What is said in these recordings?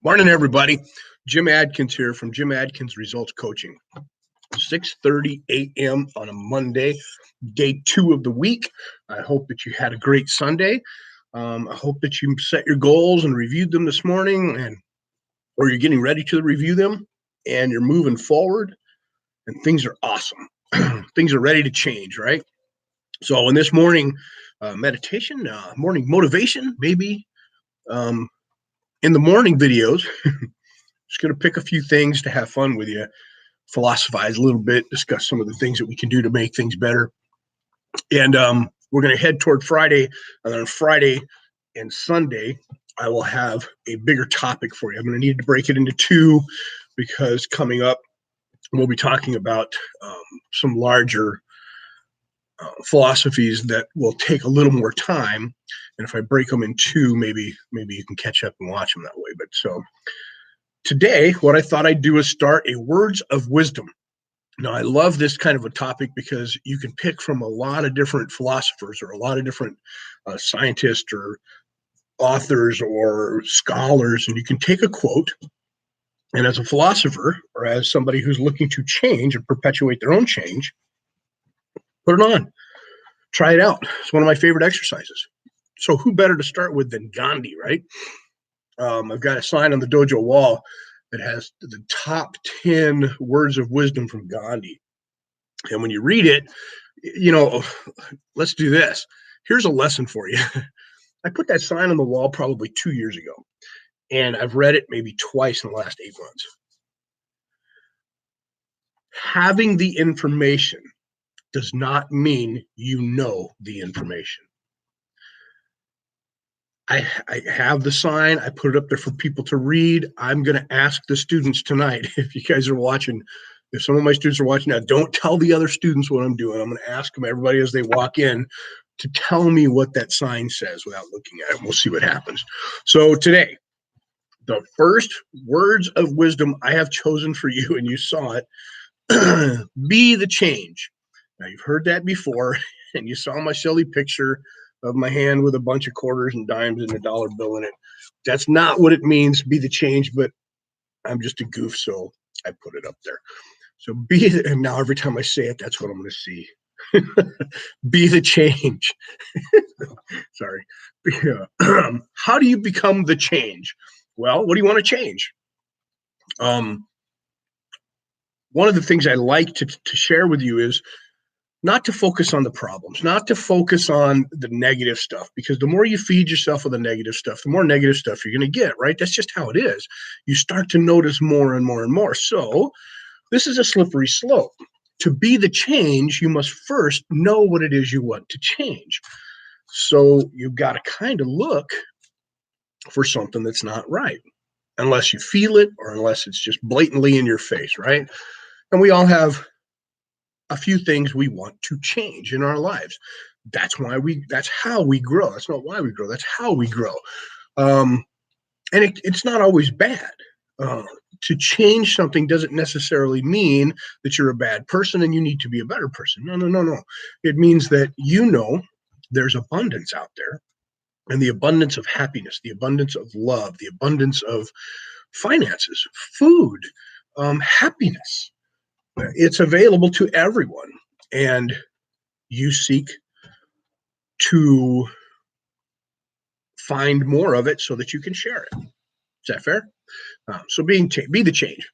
Morning, everybody. Jim Adkins here from Jim Adkins Results Coaching. 6:30 a.m. on a Monday, day 2 of the week. I hope that you had a great Sunday. I hope that you set your goals and reviewed them this morning, or you're getting ready to review them, and you're moving forward, and things are awesome. Things are ready to change, right? So in this morning meditation, morning motivation, maybe in the morning videos, just going to pick a few things to have fun with you, philosophize a little bit, discuss some of the things that we can do to make things better. And we're going to head toward Friday. And then on Friday and Sunday, I will have a bigger topic for you. I'm going to need to break it into 2 because coming up, we'll be talking about some larger philosophies that will take a little more time. And if I break them in 2, maybe you can catch up and watch them that way. But so today, what I thought I'd do is start a words of wisdom. Now, I love this kind of a topic because you can pick from a lot of different philosophers or a lot of different scientists or authors or scholars, and you can take a quote, and as a philosopher or as somebody who's looking to change and perpetuate their own change, put it on. Try it out. It's one of my favorite exercises. So who better to start with than Gandhi, right? I've got a sign on the dojo wall that has the top 10 words of wisdom from Gandhi. And when you read it, let's do this. Here's a lesson for you. I put that sign on the wall probably 2 years ago, and I've read it maybe twice in the last 8 months. Having the information does not mean you know the information. I have the sign. I put it up there for people to read. I'm going to ask the students tonight, if you guys are watching, if some of my students are watching now, don't tell the other students what I'm doing. I'm going to ask them, everybody as they walk in, to tell me what that sign says without looking at it. We'll see what happens. So today, the first words of wisdom I have chosen for you, and you saw it, be the change. Now, you've heard that before, and you saw my silly picture of my hand with a bunch of quarters and dimes and a dollar bill in it. That's not what it means, be the change, but I'm just a goof, so I put it up there. So and now every time I say it, that's what I'm going to see. Be the change. Sorry. How do you become the change? Well, what do you want to change? One of the things I like to share with you is not to focus on the problems, not to focus on the negative stuff, because the more you feed yourself with the negative stuff, the more negative stuff you're going to get, right? That's just how it is. You start to notice more and more and more. So this is a slippery slope. To be the change, you must first know what it is you want to change. So you've got to kind of look for something that's not right, unless you feel it or unless it's just blatantly in your face, right? And we all have a few things we want to change in our lives. That's how we grow. That's not why we grow. That's how we grow. And it's not always bad. To change something doesn't necessarily mean that you're a bad person and you need to be a better person. No. It means that there's abundance out there, and the abundance of happiness, the abundance of love, the abundance of finances, food, happiness. It's available to everyone, and you seek to find more of it so that you can share it. Is that fair? So be the change.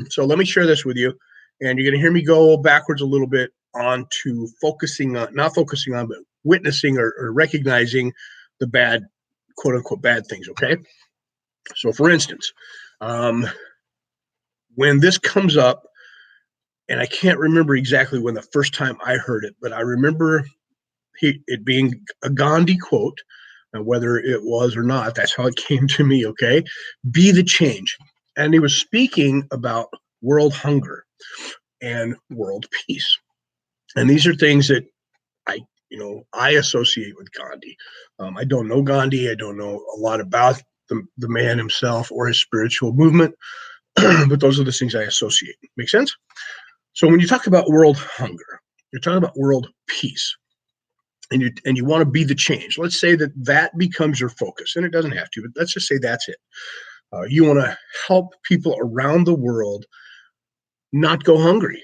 So let me share this with you, and you're going to hear me go backwards a little bit onto not focusing on, but witnessing or recognizing the bad, quote unquote, bad things. Okay. So for instance, when this comes up, and I can't remember exactly when the first time I heard it, but I remember it being a Gandhi quote. Whether it was or not, that's how it came to me, okay? Be the change. And he was speaking about world hunger and world peace. And these are things that I associate with Gandhi. I don't know Gandhi. I don't know a lot about the man himself or his spiritual movement, but those are the things I associate. Make sense? So when you talk about world hunger, you're talking about world peace. And you want to be the change. Let's say that becomes your focus, and it doesn't have to, but let's just say that's it. You want to help people around the world not go hungry.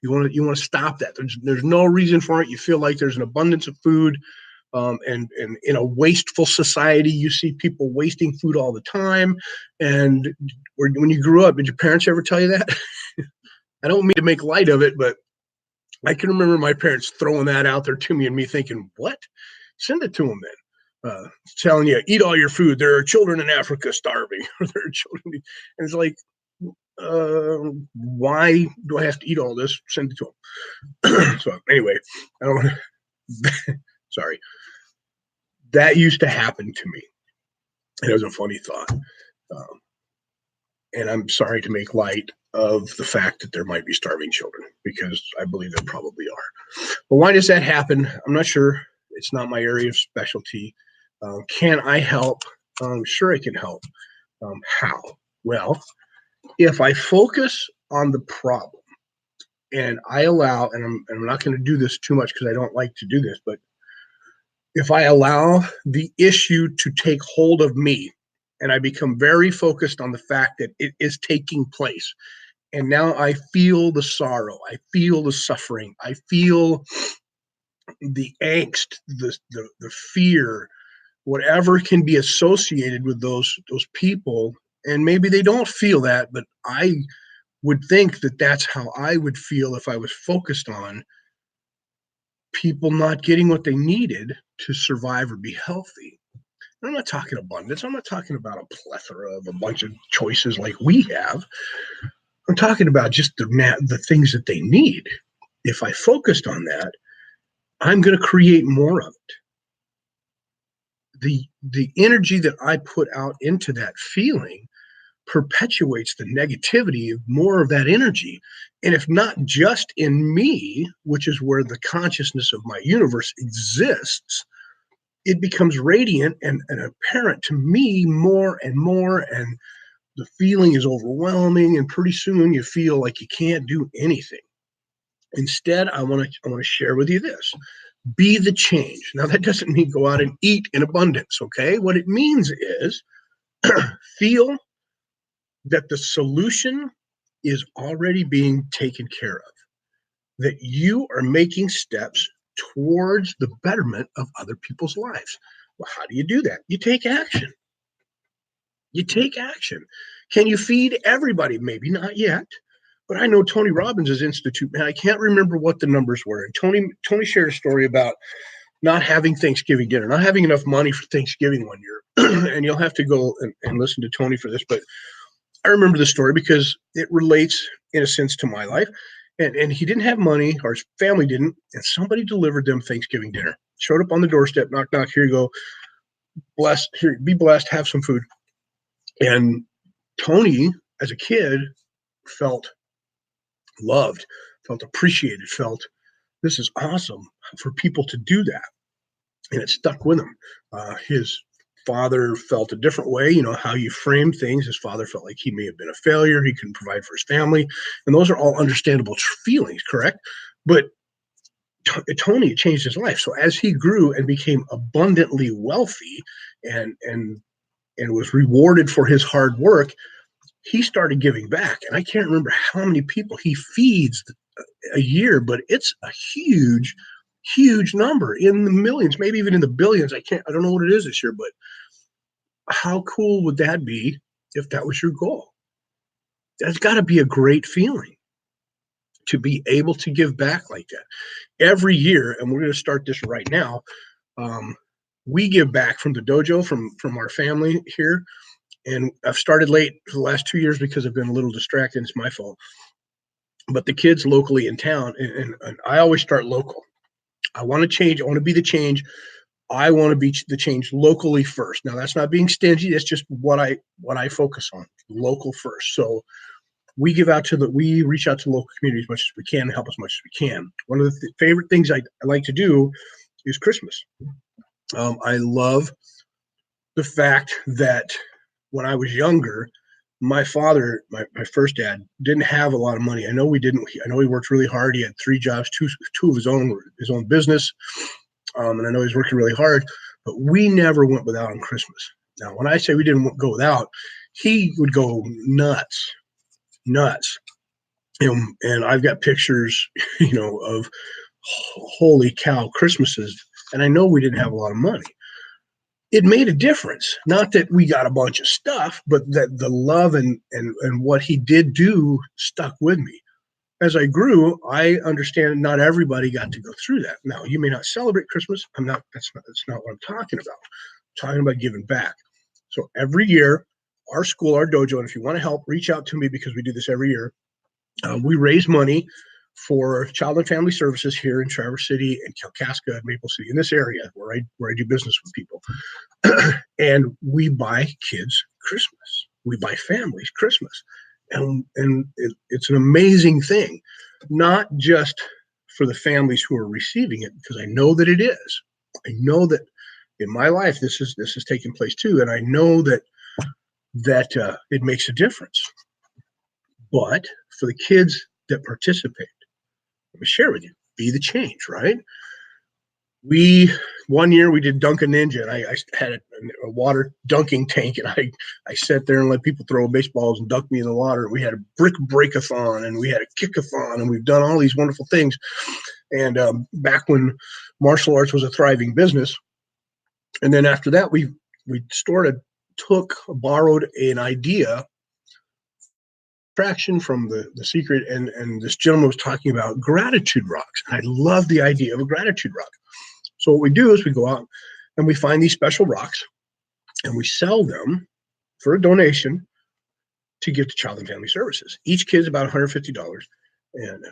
You want to stop that. There's no reason for it. You feel like there's an abundance of food, and in a wasteful society, you see people wasting food all the time. And when you grew up, did your parents ever tell you that? I don't mean to make light of it, but I can remember my parents throwing that out there to me and me thinking, what? Send it to them then. Telling you, eat all your food. There are children in Africa starving. Or there are children. And it's like, why do I have to eat all this? Send it to them. So anyway, I don't want to, sorry. That used to happen to me. And it was a funny thought. Um, and I'm sorry to make light of the fact that there might be starving children, because I believe there probably are. But why does that happen? I'm not sure. It's not my area of specialty. Can I help? Sure, I can help. How? Well, if I focus on the problem and I allow, and I'm not going to do this too much because I don't like to do this, but if I allow the issue to take hold of me and I become very focused on the fact that it is taking place, and now I feel the sorrow, I feel the suffering, I feel the angst, the fear, whatever can be associated with those people. And maybe they don't feel that, but I would think that that's how I would feel if I was focused on people not getting what they needed to survive or be healthy. And I'm not talking abundance. I'm not talking about a plethora of a bunch of choices like we have. I'm talking about just the things that they need. If I focused on that, I'm going to create more of it. The energy that I put out into that feeling perpetuates the negativity of more of that energy. And if not just in me, which is where the consciousness of my universe exists, it becomes radiant and apparent to me more and more. And the feeling is overwhelming. And pretty soon you feel like you can't do anything. Instead, I want to share with you this. Be the change. Now, that doesn't mean go out and eat in abundance, okay? What it means is feel that the solution is already being taken care of, that you are making steps towards the betterment of other people's lives. Well, how do you do that? You take action. You take action. Can you feed everybody? Maybe not yet. But I know Tony Robbins' institute, man, I can't remember what the numbers were. And Tony shared a story about not having Thanksgiving dinner, not having enough money for Thanksgiving one year. And you'll have to go and listen to Tony for this. But I remember the story because it relates, in a sense, to my life. And he didn't have money, or his family didn't, and somebody delivered them Thanksgiving dinner. Showed up on the doorstep, knock, knock, here you go. Blessed, here, be blessed, have some food. And Tony, as a kid, felt loved, felt appreciated, felt this is awesome for people to do that. And it stuck with him. His father felt a different way, how you frame things. His father felt like he may have been a failure. He couldn't provide for his family. And those are all understandable feelings, correct? But Tony changed his life. So as he grew and became abundantly wealthy and was rewarded for his hard work, he started giving back. And I can't remember how many people he feeds a year, but it's a huge number, in the millions, maybe even in the billions. I don't know what it is this year, but how cool would that be if that was your goal? That's got to be a great feeling to be able to give back like that every year. And we're going to start this right now. We give back from the dojo, from our family here. And I've started late for the last 2 years because I've been a little distracted. It's my fault. But the kids locally in town, and I always start local. I want to change. I want to be the change. I want to be the change locally first. Now, that's not being stingy. That's just what I focus on, local first. So we reach out to local communities as much as we can, help as much as we can. One of the favorite things I like to do is Christmas. I love the fact that when I was younger, my father, my first dad, didn't have a lot of money. I know we didn't. I know he worked really hard. He had 3 jobs, two of his own business. And I know he's working really hard, but we never went without on Christmas. Now, when I say we didn't go without, he would go nuts, nuts. And I've got pictures, of holy cow Christmases. And I know we didn't have a lot of money. It made a difference. Not that we got a bunch of stuff, but that the love and what he did do stuck with me. As I grew, I understand not everybody got to go through that. Now, you may not celebrate Christmas. That's not what I'm talking about. I'm talking about giving back. So every year, our school, our dojo, and if you want to help, reach out to me because we do this every year. We raise money for Child and Family Services here in Traverse City and Kalkaska and Maple City, in this area where I do business with people. And we buy kids Christmas. We buy families Christmas. And it's an amazing thing, not just for the families who are receiving it, because I know that it is. I know that in my life this is taking place too, and I know that it makes a difference. But for the kids that participate, let me share with you, be the change, right? One year we did Dunk a Ninja, and I had a water dunking tank, and I sat there and let people throw baseballs and dunk me in the water. We had a brick breakathon, and we had a kickathon, and we've done all these wonderful things. And back when martial arts was a thriving business, and then after that we borrowed an idea traction from the secret, and this gentleman was talking about gratitude rocks, and I love the idea of a gratitude rock. So what we do is we go out and we find these special rocks and we sell them for a donation to give to Child and Family Services. Each kid's about $150 and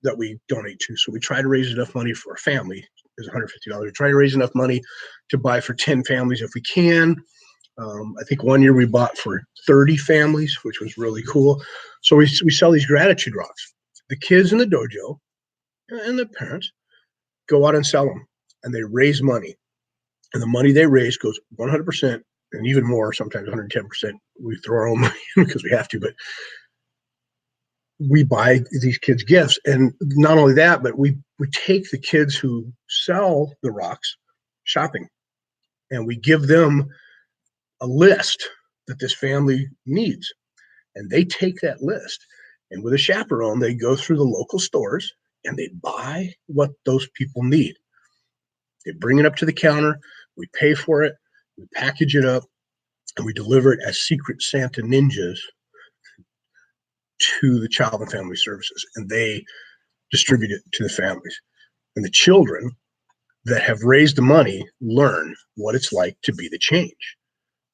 that we donate to. So we try to raise enough money for a family is $150. We try to raise enough money to buy for 10 families if we can. I think one year we bought for 30 families, which was really cool. So we sell these gratitude rocks. The kids in the dojo and the parents go out and sell them, and they raise money. And the money they raise goes 100%, and even more, sometimes 110%. We throw our own money in because we have to, but we buy these kids gifts. And not only that, but we take the kids who sell the rocks shopping, and we give them a list that this family needs. And they take that list, and with a chaperone, they go through the local stores and they buy what those people need. They bring it up to the counter, we pay for it, we package it up, and we deliver it as Secret Santa ninjas to the Child and Family Services, and they distribute it to the families. And the children that have raised the money learn what it's like to be the change.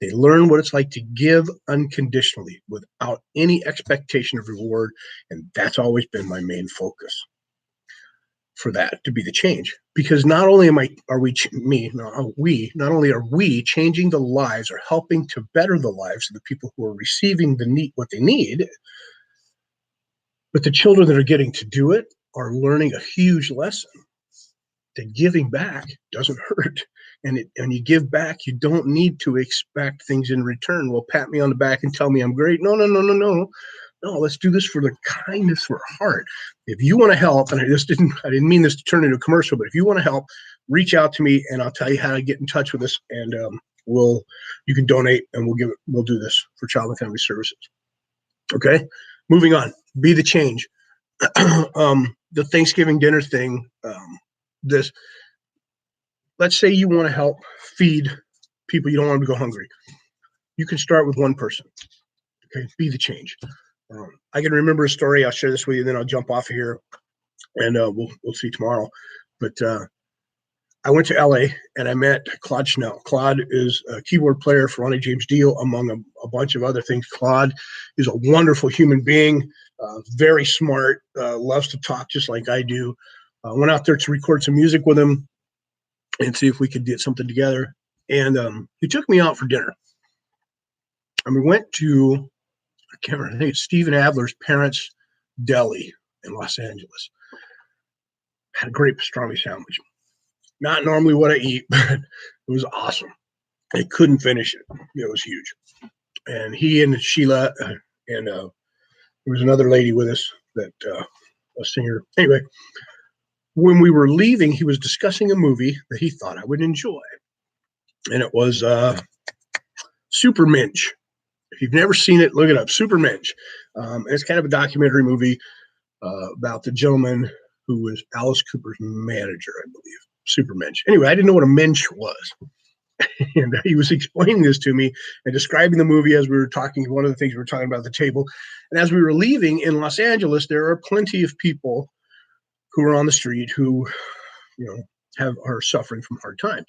They learn what it's like to give unconditionally without any expectation of reward, and that's always been my main focus for that, to be the change. Because not only are we changing the lives or helping to better the lives of the people who are receiving what they need, but the children that are getting to do it are learning a huge lesson that giving back doesn't hurt. And you give back, you don't need to expect things in return. Well, pat me on the back and tell me I'm great. No. No, let's do this for the kindness of our heart. If you want to help, and I didn't mean this to turn into a commercial, but if you want to help, reach out to me and I'll tell you how to get in touch with us. And you can donate, and we'll do this for Child and Family Services. Okay, moving on. Be the change. The Thanksgiving dinner thing. Let's say you want to help feed people. You don't want them to go hungry. You can start with one person. Okay, be the change. I can remember a story. I'll share this with you, then I'll jump off of here, and we'll see tomorrow. But I went to LA and I met Claude Schnell. Claude is a keyboard player for Ronnie James Dio, among a bunch of other things. Claude is a wonderful human being, very smart, loves to talk just like I do. Went out there to record some music with him and see if we could get something together. And he took me out for dinner. And we went to, I can't remember, I think it's Stephen Adler's parents' deli in Los Angeles. Had a great pastrami sandwich. Not normally what I eat, but it was awesome. I couldn't finish it. It was huge. And he and Sheila and there was another lady with us, that a singer. Anyway, when we were leaving, he was discussing a movie that he thought I would enjoy. And it was Super Minch. If you've never seen it, look it up. Supermensch. It's kind of a documentary movie about the gentleman who was Alice Cooper's manager, I believe. Supermensch. Anyway, I didn't know what a mensch was. And he was explaining this to me and describing the movie as we were talking. One of the things we were talking about at the table. And as we were leaving in Los Angeles, there are plenty of people who are on the street who, are suffering from hard times.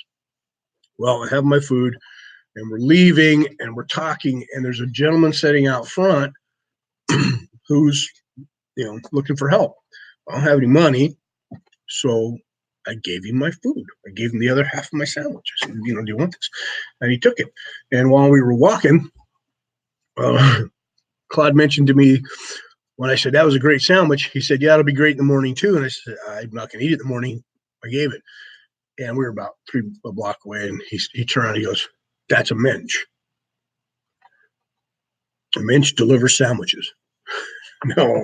Well, I have my food and we're leaving and we're talking, and there's a gentleman sitting out front who's, looking for help. I don't have any money, so I gave him my food. I gave him the other half of my sandwich. I said, do you want this? And he took it. And while we were walking, Claude mentioned to me, when I said, that was a great sandwich, he said, yeah, it'll be great in the morning too. And I said, I'm not going to eat it in the morning. I gave it. And we were about a block away, and he turned around and he goes, that's a mensch. A mensch delivers sandwiches. No,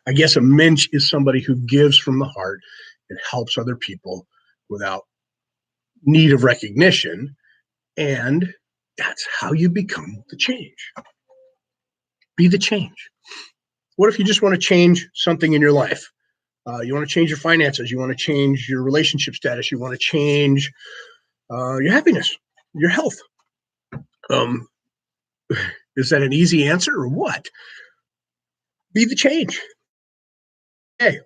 I guess a mensch is somebody who gives from the heart and helps other people without need of recognition. And that's how you become the change. Be the change. What if you just want to change something in your life? You want to change your finances. You want to change your relationship status. You want to change your happiness, your health. Is that an easy answer or what? Be the change. Hey,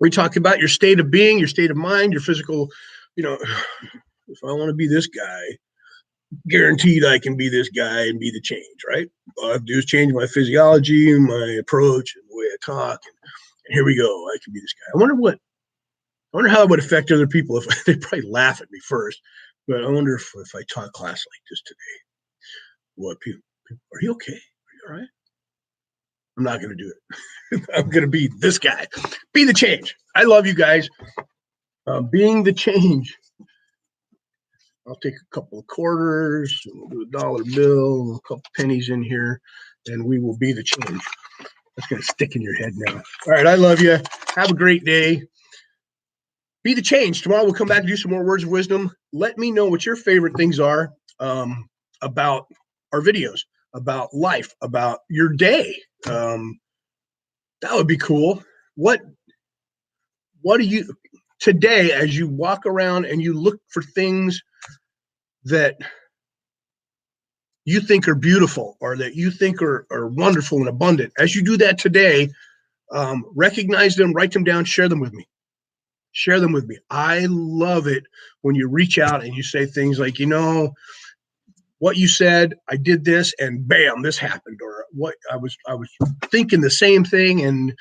we talk about your state of being, your state of mind, your physical, if I want to be this guy, guaranteed I can be this guy and be the change, right? All I have to do is change my physiology and my approach and the way I talk. And here we go. I can be this guy. I wonder how it would affect other people. If they probably laugh at me first, but I wonder if I taught class like this today, what people, are you okay? Are you all right? I'm not going to do it. I'm going to be this guy. Be the change. I love you guys. Being the change. I'll take a couple of quarters, we'll do a dollar bill, a couple pennies in here, and we will be the change. That's going to stick in your head now. All right, I love you. Have a great day. Be the change. Tomorrow we'll come back and do some more words of wisdom. Let me know what your favorite things are about our videos, about life, about your day. That would be cool. What do you today, as you walk around and you look for things that you think are beautiful or that you think are wonderful and abundant, as you do that today, recognize them, write them down, share them with me. Share them with me. I love it when you reach out and you say things like, what you said, I did this, and bam, this happened. Or what I was thinking the same thing, and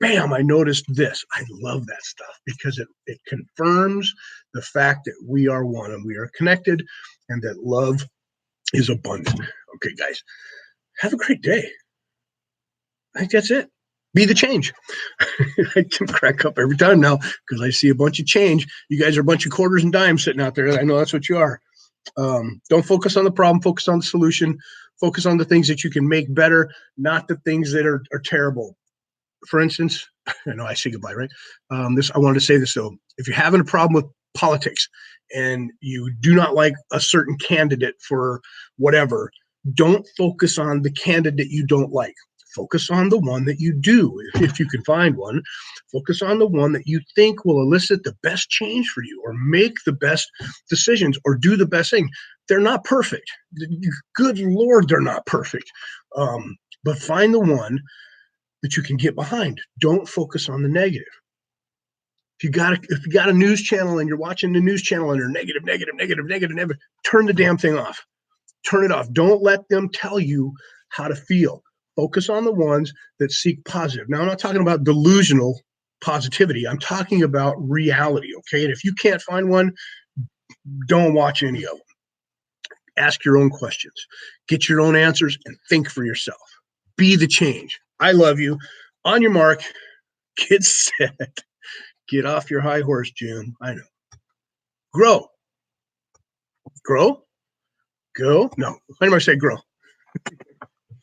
bam, I noticed this. I love that stuff because it confirms the fact that we are one and we are connected, and that love is abundant. Okay, guys, have a great day. I think that's it. Be the change. I can crack up every time now because I see a bunch of change. You guys are a bunch of quarters and dimes sitting out there. I know that's what you are. Don't focus on the problem, focus on the solution, focus on the things that you can make better, not the things that are terrible. For instance, I know I say goodbye, right? I wanted to say this though. If you're having a problem with politics and you do not like a certain candidate for whatever, don't focus on the candidate you don't like. Focus on the one that you do, if you can find one. Focus on the one that you think will elicit the best change for you or make the best decisions or do the best thing. They're not perfect. Good Lord, they're not perfect. But find the one that you can get behind. Don't focus on the negative. If you got a news channel and you're watching the news channel and they're negative, turn the damn thing off. Turn it off. Don't let them tell you how to feel. Focus on the ones that seek positive. Now, I'm not talking about delusional positivity. I'm talking about reality, okay? And if you can't find one, don't watch any of them. Ask your own questions. Get your own answers and think for yourself. Be the change. I love you. On your mark, get set. Get off your high horse, Jim. I know. Grow. Grow? Go? No. Why do I say grow?